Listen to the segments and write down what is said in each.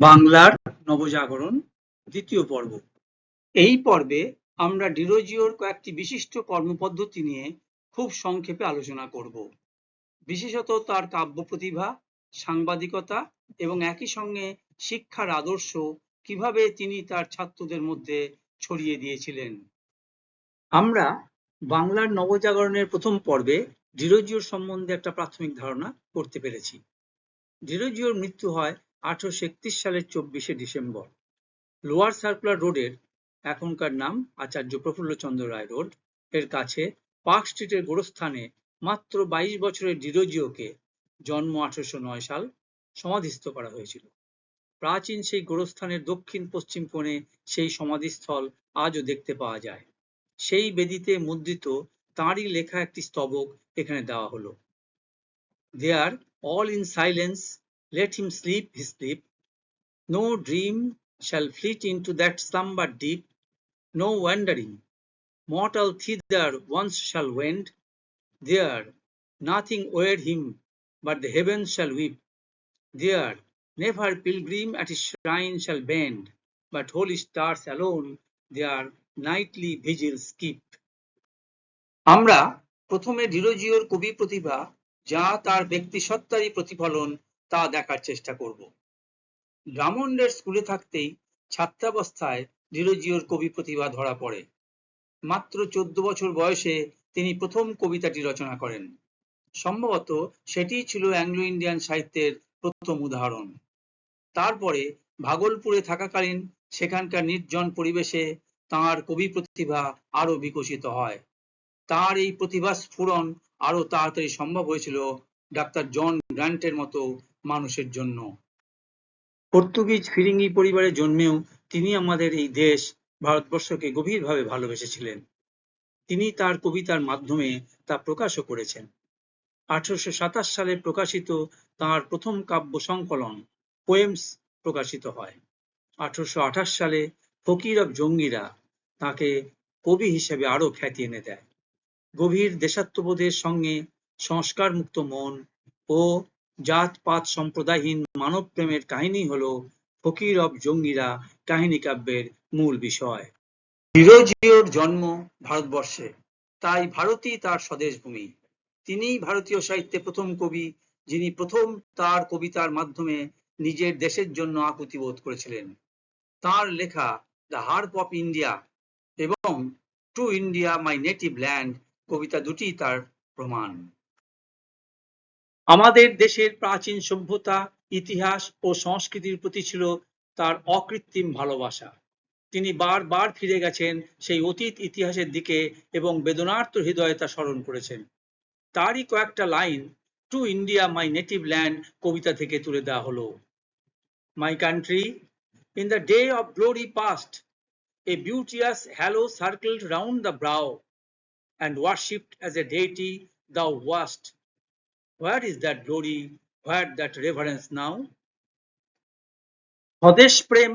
বাংলার নবজাগরণ দ্বিতীয় পর্ব। এই পর্বে আমরা ডিরোজিওর কয়েকটি বিশিষ্ট কর্মপদ্ধতি নিয়ে খুব সংক্ষেপে আলোচনা করব। বিশেষত তার কাব্য প্রতিভা, সাংবাদিকতা এবং একই সঙ্গে শিক্ষার আদর্শ কিভাবে তিনি তার ছাত্রদের মধ্যে ছড়িয়ে দিয়েছিলেন। আমরা বাংলার নবজাগরণের প্রথম পর্বে ডিরোজিওর সম্বন্ধে একটা প্রাথমিক ধারণা করতে পেরেছি। ডিরোজিওর মৃত্যু হয় 1831 সালের 24শে ডিসেম্বর। লোয়ার সার্কুলার রোডের, এখনকার নাম আচার্য প্রফুল্লচন্দ্র রায় রোড, এর কাছে পার্ক স্ট্রিটের গোরস্থানে মাত্র 22 বছরের ডিরোজিওকে, জন্ম 1809 সাল, সমাধিস্থ করা হয়েছিল। প্রাচীন সেই গোরস্থানের দক্ষিণ পশ্চিম কোণে সেই সমাধিস্থল আজও দেখতে পাওয়া যায়। সেই বেদিতে মুদ্রিত তাঁরই লেখা একটি স্তবক এখানে দেওয়া হলো। There, all in silence, let him sleep his sleep. No dream shall flit into that slumber deep. No wandering mortal thither once shall wend. There, nothing wear him but the heavens shall weep. There, never pilgrim at his shrine shall bend, but holy stars alone their nightly vigils keep. আমরা প্রথমে ডিরোজিওর কবি প্রতিভা, যা তার ব্যক্তিসত্তারই প্রতিফলন, তা দেখার চেষ্টা করব। ব্রাহ্মণদের স্কুলে থাকতেই ছাত্রাবস্থায় ডিরোজিওর কবি প্রতিভা ধরা পড়ে। মাত্র 14 বছর বয়সে তিনি প্রথম কবিতাটি রচনা করেন। সম্ভবত সেটিই ছিল অ্যাংলো ইন্ডিয়ান সাহিত্যের প্রথম উদাহরণ। তারপরে ভাগলপুরে থাকাকালীন সেখানকার নির্জন পরিবেশে তাঁর কবি প্রতিভা আরো বিকশিত হয়। তার এই প্রতিভা স্ফুরণ আরো তাড়াতাড়ি সম্ভব হয়েছিল ডাক্তার জন গ্রান্টের মতো মানুষের জন্য। পর্তুগিজ ফিরিঙ্গি পরিবারে জন্মেও তিনি আমাদের এই দেশ ভারতবর্ষকে গভীরভাবে ভালোবেসেছিলেন। তিনি তার কবিতার মাধ্যমে তা প্রকাশও করেছেন। 1827 সালে প্রকাশিত তাঁর প্রথম কাব্য সংকলন পোয়েমস প্রকাশিত হয়। 1828 সালে ফকির অব জঙ্গিরা তাকে কবি হিসেবে আরো খ্যাতি এনে দেয়। গভীর দেশাত্মবোধের সঙ্গে সংস্কার মুক্ত মন ও জাত-পাত সম্প্রদায়হীন মানব প্রেমের কাহিনী হলো ফকির অব জঙ্গিরা কাহিনী কাব্যের মূল বিষয়। ডিরোজিওর জন্ম ভারতবর্ষে, তাই ভারতই তার স্বদেশ ভূমি। তিনিই ভারতীয় সাহিত্যে প্রথম কবি যিনি প্রথম তার কবিতার মাধ্যমে নিজের দেশের জন্য আকুতি বোধ করেছিলেন। তার লেখা দ্য হার্প অফ ইন্ডিয়া এবং to India my native land কবিতা দুটি তার প্রমাণ। আমাদের দেশের প্রাচীন সভ্যতা, ইতিহাস ও সংস্কৃতির প্রতি ছিল তার অকৃত্রিম ভালোবাসা। তিনি বারবার ফিরে গেছেন সেই অতীত ইতিহাসের দিকে এবং বেদনার্ত হৃদয়ে তা স্মরণ করেছেন। তারই কয়েকটা line to India my native land কবিতা থেকে তুলে দেওয়া হলো। My country, in the day of glory past, a beauteous halo circled round the brow, and worshipped as a deity thou wast. Where is that glory, where that reverence now? স্বদেশ প্রেম,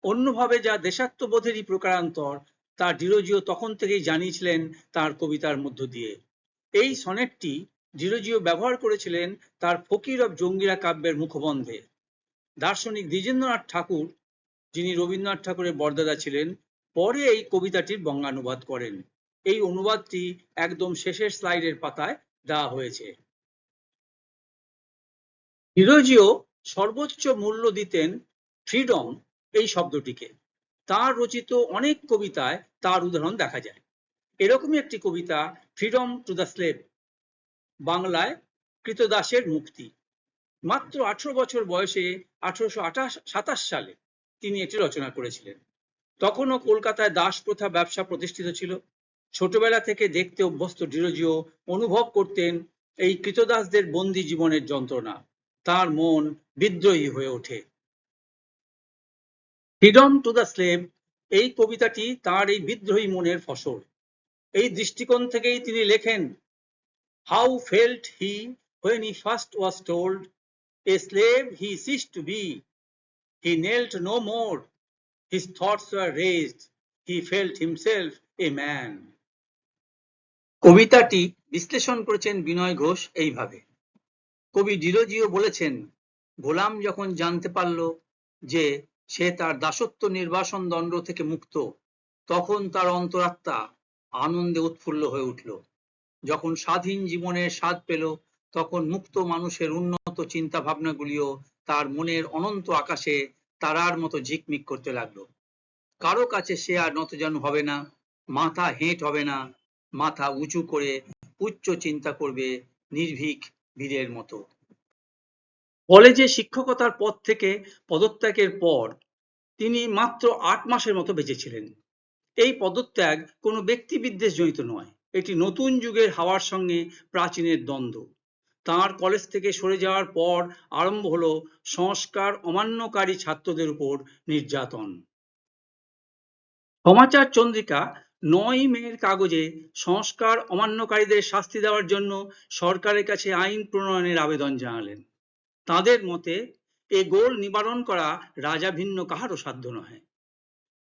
অন্যভাবে যা দেশাত্মবোধেরই প্রকারান্তর, তা ডিরোজিও তখন থেকেই জানিয়েছিলেন তার কবিতার মধ্য দিয়ে। এই সনেটটি ডিরোজিও ব্যবহার করেছিলেন তার ফকির অব জঙ্গিরা কাব্যের মুখবন্ধে। দার্শনিক দ্বিজেন্দ্রনাথ ঠাকুর, যিনি রবীন্দ্রনাথ ঠাকুরের বরদাদা ছিলেন, পরে এই কবিতাটির বঙ্গানুবাদ করেন। এই অনুবাদটি একদম শেষের স্লাইডের পাতায় দেওয়া হয়েছে। ডিরোজিও সর্বোচ্চ মূল্য দিতেন ফ্রিডম এই শব্দটিকে। তার রচিত অনেক কবিতায় তার উদাহরণ দেখা যায়। এরকমই একটি কবিতা ফ্রিডম টু দ্য স্লেভ, বাংলায় কৃতদাসের মুক্তি। মাত্র 18 বছর বয়সে 1827 সালে তিনি এটি রচনা করেছিলেন। তখনও কলকাতায় দাস প্রথা ব্যবসা প্রতিষ্ঠিত ছিল। ছোটবেলা থেকে দেখতে অভ্যস্ত ডিরোজিও অনুভব করতেন এই কৃতদাসদের বন্দী জীবনের যন্ত্রণা। তার মন বিদ্রোহী হয়ে ওঠে। ফ্রিডম টু দ্য স্লেভ এই কবিতাটি তার এই বিদ্রোহী মনের ফসল। এই দৃষ্টিকোণ থেকেই তিনি লেখেন, how felt he when he first was told a slave he ceased to be. He knelt no more, his thoughts were raised, he felt himself a man. কবিতাটি বিশ্লেষণ করেছেন বিনয় ঘোষ এইভাবে। কবি ডিরোজিও বলেছেন, গোলাম যখন জানতে পারল যে সে তার দাসত্ব নির্বাসন দণ্ড থেকে মুক্ত, তখন তার অন্তরাত্মা আনন্দে উৎফুল্ল হয়ে উঠল। যখন স্বাধীন জীবনের স্বাদ পেল, তখন মুক্ত মানুষের উন্নত চিন্তা ভাবনাগুলিও তার মনের অনন্ত আকাশে তারার মতো ঝিকমিক করতে লাগলো। কারো কাছে সে আর নতজানু হবে না, মাথা হেঁট হবে না, মাথা উঁচু করে উচ্চ চিন্তা করবে নির্ভীক বীরের মতো। কলেজে শিক্ষকতার পদ থেকে পদত্যাগের পর তিনি মাত্র ৮ মাসের মতো বেঁচেছিলেন। এই পদত্যাগ কোনো ব্যক্তিবিদ্বেষ জনিত নয়, এটি নতুন যুগের হাওয়ার সঙ্গে প্রাচীনের দ্বন্দ্ব। তাঁর কলেজ থেকে সরে যাওয়ার পর আরম্ভ হলো সংস্কার অমান্যকারী ছাত্রদের উপর নির্যাতন। সমাচার চন্দ্রিকা ৯ মের কাগজে সংস্কার অমান্যকারীদের শাস্তি দেওয়ার জন্য সরকারের কাছে আইন প্রণয়নের আবেদন জানালেন। তাঁদের মতে এ গোল নিবারণ করা রাজা ভিন্ন কাহারও সাধ্য নহে।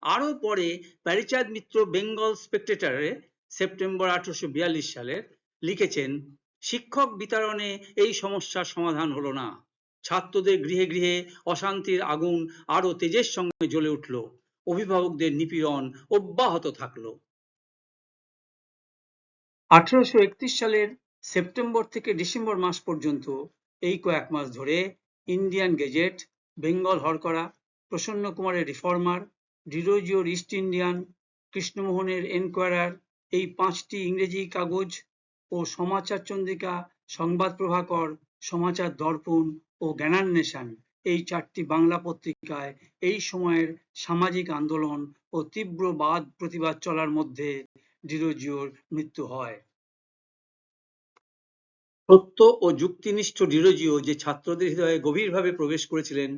আরও পরে প্যারীচাঁদ মিত্র বেঙ্গল স্পেকটেটরে সেপ্টেম্বর ১৮৪২ সালের লিখেছেন, শিক্ষক বিতাড়নে এই সমস্যার সমাধান হলো না। ছাত্রদের গৃহে গৃহে অশান্তির আগুন আরও তেজের সঙ্গে জ্বলে উঠল, অভিভাবকদের নিপীড়ন অব্যাহত থাকলো। ১৮৩১ সালের সেপ্টেম্বর থেকে ডিসেম্বর মাস পর্যন্ত এই কয়েক মাস ধরে ইন্ডিয়ান গেজেট, বেঙ্গল হরকরা, প্রসন্ন কুমারের রিফর্মার, ডিরোজিওর ইস্ট ইন্ডিয়ান, কৃষ্ণমোহনের এনকোয়ারার এই ৫টি ইংরেজি কাগজ ও সমাচার চন্দ্রিকা, সংবাদ প্রভাকর, সমাচার দর্পণ ও জ্ঞানান্বেষণ এই ৪টি বাংলা পত্রিকায় এই সময়ের সামাজিক আন্দোলন ও তীব্র বাদ প্রতিবাদ চলার মধ্যে ডিরোজিওর মৃত্যু হয়। সত্য ও যুক্তিনিষ্ঠ ডিরোজিও যে ছাত্রদের হৃদয়ে গভীরভাবে প্রবেশ করেছিলেন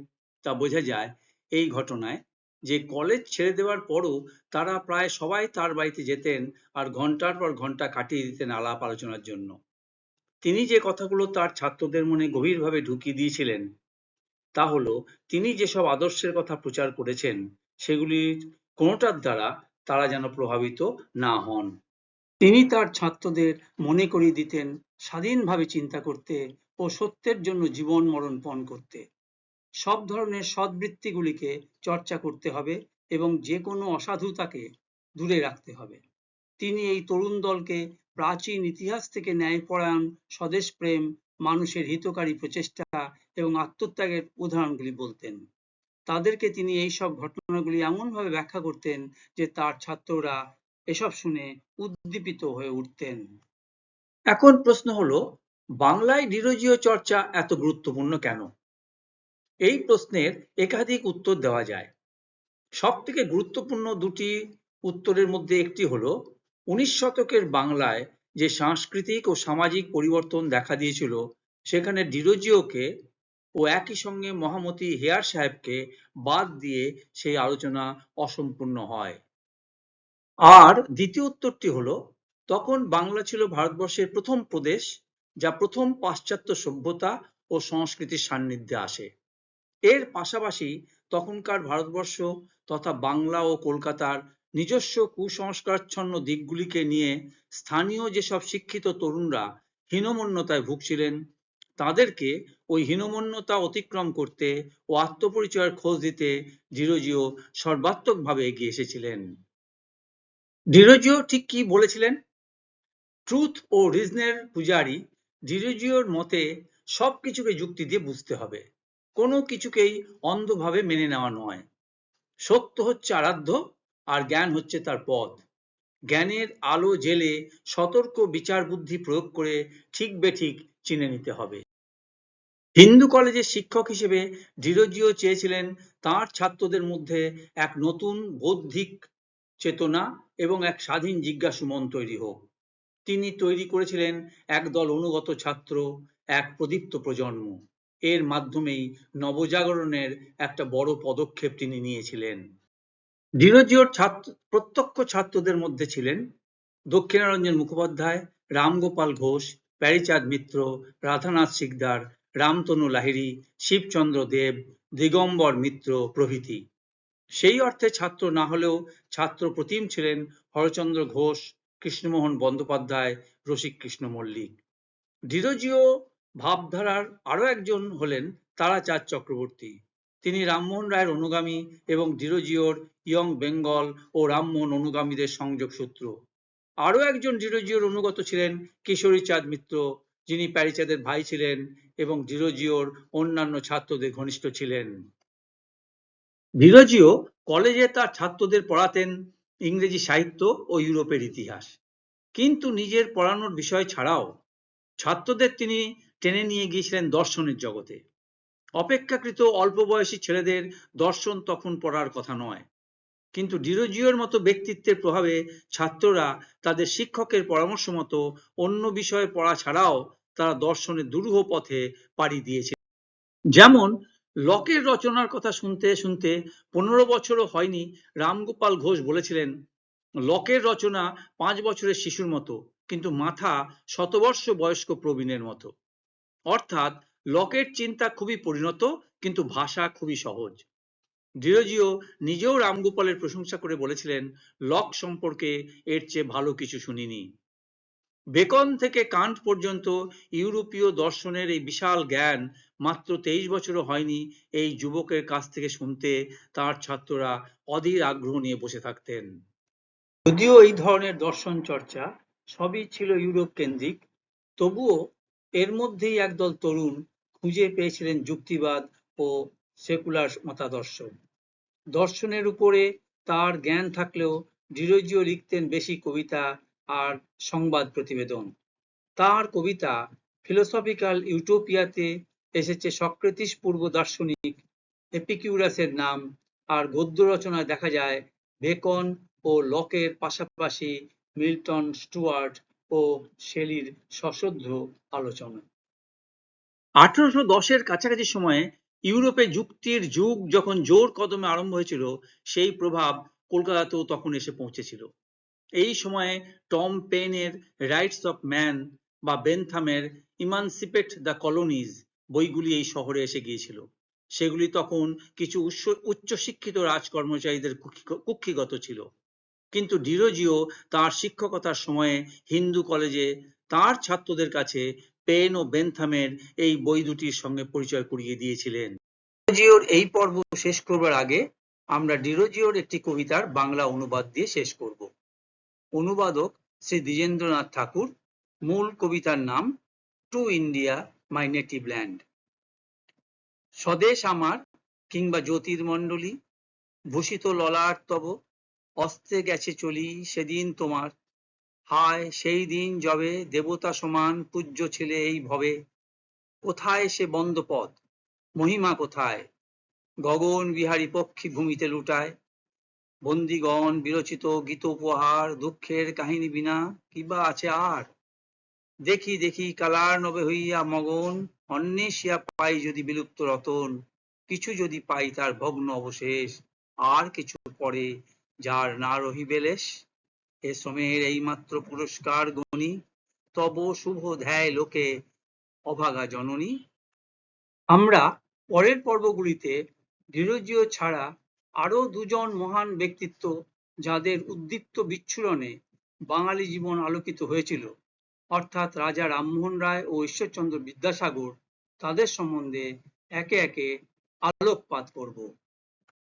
তা বোঝা যায় এই ঘটনায় যে কলেজ ছেড়ে দেওয়ার পরও তারা প্রায় সবাই তার বাড়িতে যেতেন আর ঘন্টার পর ঘন্টা কাটিয়ে দিতেন আলাপ আলোচনার জন্য। তিনি যে কথাগুলো তার ছাত্রদের মনে গভীরভাবে ঢুকিয়ে দিয়েছিলেন তা হলো, তিনি যেসব আদর্শের কথা প্রচার করেছেন সেগুলির কোনোটার দ্বারা তারা যেন প্রভাবিত না হন। তিনি তার ছাত্রদের মনে করিয়ে দিতেন স্বাধীনভাবে চিন্তা করতে ও সত্যের জন্য জীবন মরণ পণ করতে। সব ধরনের সদ্বৃত্তিগুলিকে চর্চা করতে হবে এবং যে কোনো অসাধুতাকে দূরে রাখতে হবে। তিনি এই তরুণ দলকে প্রাচীন ইতিহাস থেকে ন্যায়পরায়ণ স্বদেশপ্রেম, মানুষের হিতকারী প্রচেষ্টা এবং আত্মত্যাগের উদাহরণগুলি বলতেন। তাদেরকে তিনি এইসব ঘটনাগুলি এমনভাবে ব্যাখ্যা করতেন যে তার ছাত্ররা এসব শুনে উদ্দীপিত হয়ে উঠতেন। এখন প্রশ্ন হলো, বাংলায় ডিরোজিও চর্চা এত গুরুত্বপূর্ণ কেন? এই প্রশ্নের একাধিক উত্তর দেওয়া যায়। সব থেকে গুরুত্বপূর্ণ দুটি উত্তরের মধ্যে একটি হলো, ১৯ শতকের বাংলায় যে সাংস্কৃতিক ও সামাজিক পরিবর্তন দেখা দিয়েছিল সেখানে ডিরোজিওকে ও একই সঙ্গে মহামতি হেয়ার সাহেবকে বাদ দিয়ে সেই আলোচনা অসম্পূর্ণ হয়। আর দ্বিতীয় উত্তরটি হলো, তখন বাংলা ছিল ভারতবর্ষের প্রথম প্রদেশ যা প্রথম পাশ্চাত্য সভ্যতা ও সংস্কৃতির সান্নিধ্যে আসে। এর পাশাপাশি তখনকার ভারতবর্ষ তথা বাংলা ও কলকাতার নিজস্ব কুসংস্কারাচ্ছন্ন দিকগুলিকে নিয়ে স্থানীয় যেসব শিক্ষিত তরুণরা হীনমন্যতায় ভুগছিলেন তাদেরকে ওই হীনমন্যতা অতিক্রম করতে ও আত্মপরিচয়ের খোঁজ দিতে ডিরোজিও সর্বাত্মকভাবে এগিয়ে এসেছিলেন। ডিরোজিও ঠিক কি বলেছিলেন? ট্রুথ ও রিজনের পূজারী ডিরোজিওর মতে সবকিছুকে যুক্তি দিয়ে বুঝতে হবে, কোনো কিছুকেই অন্ধভাবে মেনে নেওয়া নয়। সত্য হচ্ছে আরাধ্য আর জ্ঞান হচ্ছে তার পথ। জ্ঞানের আলো জেলে সতর্ক বিচার বুদ্ধি প্রয়োগ করে ঠিক বেঠিক চিনে নিতে হবে। হিন্দু কলেজের শিক্ষক হিসেবে ডিরোজিও চেয়েছিলেন তাঁর ছাত্রদের মধ্যে এক নতুন বৌদ্ধিক চেতনা এবং এক স্বাধীন জিজ্ঞাসু মন তৈরি হোক। তিনি তৈরি করেছিলেন একদল অনুগত ছাত্র, এক প্রদীপ্ত প্রজন্ম। এর মাধ্যমেই নবজাগরণের একটা বড় পদক্ষেপ তিনি নিয়েছিলেন। ডিরোজিওর প্রত্যক্ষ ছাত্রদের মধ্যে ছিলেন দক্ষিণারঞ্জন মুখোপাধ্যায়, রামগোপাল ঘোষ, প্যারীচাঁদ মিত্র, রাধানাথ সিকদার, রামতনু লাহিড়ী, শিবচন্দ্র দেব, দিগম্বর মিত্র প্রভৃতি। সেই অর্থে ছাত্র না হলেও ছাত্র প্রতিম ছিলেন হরচন্দ্র ঘোষ, কৃষ্ণমোহন বন্দ্যোপাধ্যায়, রসিককৃষ্ণ মল্লিক। ডিরোজিও ভাবধারার আরো একজন হলেন তারাচাঁদ চক্রবর্তী। তিনি রামমোহন রায়ের অনুগামী এবং ডিরোজিওর ইয়ং বেঙ্গল ও রামমোহন অনুগামীদের সংযোগ সূত্র। আরও একজন ডিরোজিওর অনুগত ছিলেন কিশোরীচাঁদ মিত্র, যিনি প্যারীচাঁদের ভাই ছিলেন এবং ডিরোজিওর অন্যান্য ছাত্রদের ঘনিষ্ঠ ছিলেন। ডিরোজিও কলেজে তার ছাত্রদের পড়াতেন ইংরেজি সাহিত্য ও ইউরোপের ইতিহাস, কিন্তু নিজের পড়ানোর বিষয় ছাড়াও ছাত্রদের তিনি টেনে নিয়ে গিয়েছিলেন দর্শনের জগতে। অপেক্ষাকৃত অল্প বয়সী ছেলেদের দর্শন তখন পড়ার কথা নয়, কিন্তু ডিরোজিওর মতো ব্যক্তিত্বের প্রভাবে ছাত্ররা তাদের শিক্ষকের পরামর্শ মতো অন্য বিষয়ে পড়া ছাড়াও তারা দর্শনের দুরূহ পথে পাড়ি দিয়েছে। যেমন লকের রচনার কথা শুনতে শুনতে 15 বছরও হয়নি রামগোপাল ঘোষ বলেছিলেন, লকের রচনা 5 বছরের শিশুর মতো, কিন্তু মাথা শতবর্ষ বয়স্ক প্রবীণের মতো। অর্থাৎ লকের চিন্তা খুবই পরিণত, কিন্তু ভাষা খুবই সহজ। ডিরোজিও নিজেও রামগোপালের প্রশংসা করে বলেছিলেন, লক সম্পর্কে এর চেয়ে ভালো কিছু শুনিনি। বেকন থেকে কান্ট পর্যন্ত ইউরোপীয় দর্শনের এই বিশাল জ্ঞান মাত্র 23 বছরও হয়নি এই যুবকের কাছ থেকে শুনতে তার ছাত্ররা অধীর আগ্রহ নিয়ে বসে থাকতেন। যদিও এই ধরনের দর্শন চর্চা সবই ছিল ইউরোপ কেন্দ্রিক, তবুও এর মধ্যেই একদল তরুণ খুঁজে পেয়েছিলেন যুক্তিবাদ ও সেকুলার মতাদর্শ। দর্শনের উপরে তার জ্ঞান থাকলেও ডিরোজিও লিখতেন বেশি কবিতা আর সংবাদ প্রতিবেদন। তার কবিতা ফিলোসফিক্যাল ইউটোপিয়াতে এসেছে সক্রেটিস পূর্ব দার্শনিক এপিকিউরাসের নাম, আর গদ্য রচনায় দেখা যায় বেকন ও লকের পাশাপাশি মিল্টন, স্টুয়ার্ট ও শেলির সশ্রদ্ধ আলোচনা। 1810-এর কাছাকাছি সময়ে ইউরোপে যুক্তির যুগ যখন জোর কদমে আরম্ভ হয়েছিল, সেই প্রভাব কলকাতাতেও তখন এসে পৌঁছেছিল। এই সময়ে টম পেনের রাইটস অফ ম্যান বা বেনথামের ইমানসিপেট দ্য কলোনিজ বইগুলি এই শহরে এসে গিয়েছিল। সেগুলি তখন কিছু উচ্চশিক্ষিত রাজকর্মচারীদের কুক্ষিগত ছিল, কিন্তু ডিরোজিও তার শিক্ষকতার সময়ে হিন্দু কলেজে তার ছাত্রদের কাছে পেন ও বেনথামের এই বই দুটির সঙ্গে পরিচয় করিয়ে দিয়েছিলেন। ডিরোজিওর এই পর্ব শেষ করবার আগে আমরা ডিরোজিওর একটি কবিতার বাংলা অনুবাদ দিয়ে শেষ করব। অনুবাদক শ্রী দ্বিজেন্দ্রনাথ ঠাকুর। মূল কবিতার নাম two India my native land. স্বদেশ আমার কিংবা জ্যোতির্মণ্ডলী, ভূষিত ললাট তব, অস্তে গেছে চলি সেদিন তোমার। হায় সেই দিন যবে দেবতা সমান পূজ্য ছিলে এই ভবে। কোথায় সে বন্দ পথ, মহিমা কোথায়, গগন বিহারী পক্ষী ভূমিতে লুটায়। বন্দিগণ বিরচিত গীত উপহার, দুঃখের কাহিনী বিনা কিবা আছে আর। দেখি দেখি কালার্ণবে হইয়া মগন, অন্বেষিয়া পাই যদি বিলুপ্ত রতন। কিছু যদি পাই তার ভগ্ন অবশেষ, আর কিছু পরে যার না রহিবে লেশ। এ শ্রমের এইমাত্র পুরস্কার গণি, তব শুভ ধ্যায় লোকে অভাগা জননী। আমরা পরের পর্বগুলিতে ডিরোজিও ছাড়া আরো দুজন মহান ব্যক্তিত্ব, যাদের উদ্দীপ্ত বিচ্ছুরণে বাঙালি জীবন আলোকিত হয়েছিল, অর্থাৎ রাজা রামমোহন রায় ও ঈশ্বরচন্দ্র বিদ্যাসাগর, তাদের সম্বন্ধে একে একে আলোকপাত করব।